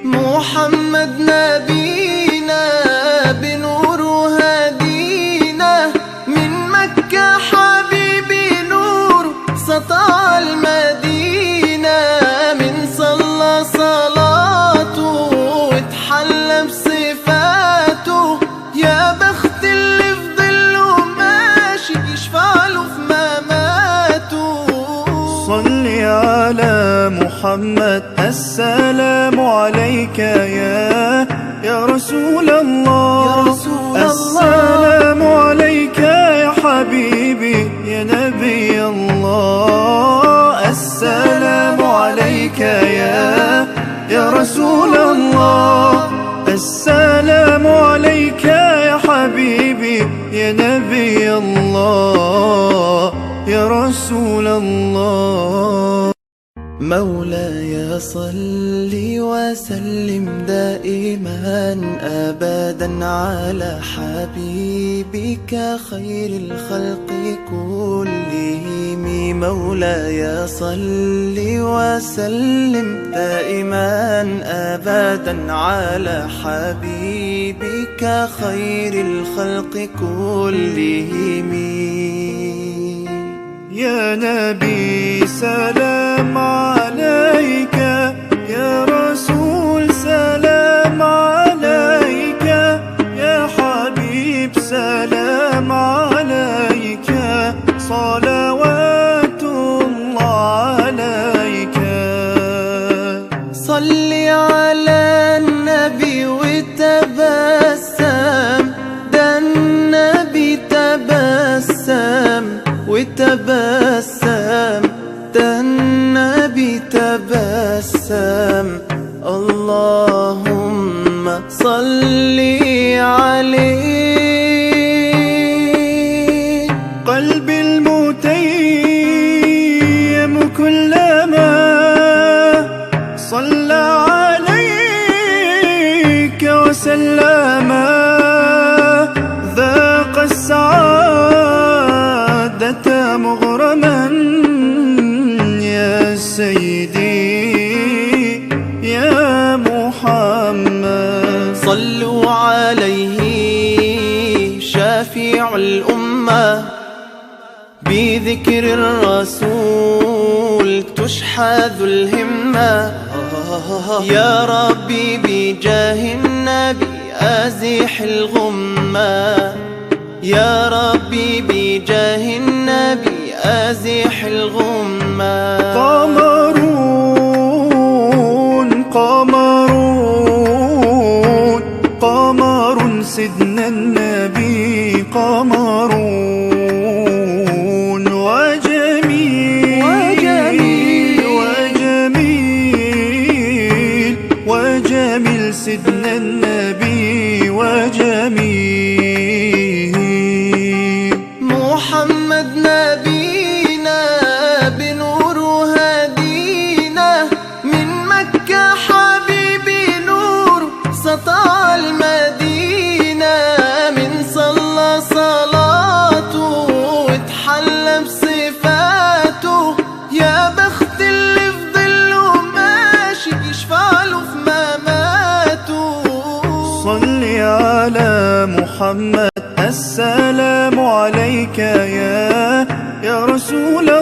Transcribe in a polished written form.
محمد نبينا بنور هدينا، من مكة حبيبي نور سطع المدينة، من صلى صلاته واتحلى بصفاته، يا بخت اللي في ظله ماشي يشفع له في مماته. صل على محمد، السلام عليك يا رسول الله، السلام عليك يا حبيبي يا نبي الله، السلام عليك يا رسول الله، السلام عليك يا حبيبي يا نبي الله يا رسول الله. مولاي صل وسلم دائما أبدا على حبيبك خير الخلق كلهم. مولاي صل وسلم دائما أبدا على حبيبك خير الخلق كلهم. يا نبي سلام عليك، يا رسول سلام عليك، يا حبيب سلام عليك، صلوات الله عليك. صل على النبي وتبسم، ده النبي تبسم وتبسم، ده النبي تبسم. اللهم صل عليه. قلبي المتيم كلما صلى عليك وسلم، ذاق السعادة مغرما يا سيدي يا محمد. صلوا عليه شافع الأمة، بذكر الرسول تشحذ الهمة، يا ربي بجاه النبي أزح الغمة، يا ربي بجاه النبي أزح الغمة. قمرون قمرون قمر سيدنا النبي، قمرون وجميل وجميل وجميل وجميل سيدنا النبي وجميل. محمد نبينا بنور هدينا، من مكة حبيبي نور سطع المدينة، من صلى صلاته واتحلى بصفاته، يا بخت اللي في ظله ماشي يشفع له في مماته. صل على محمد، السلام عليك يا رسول الله.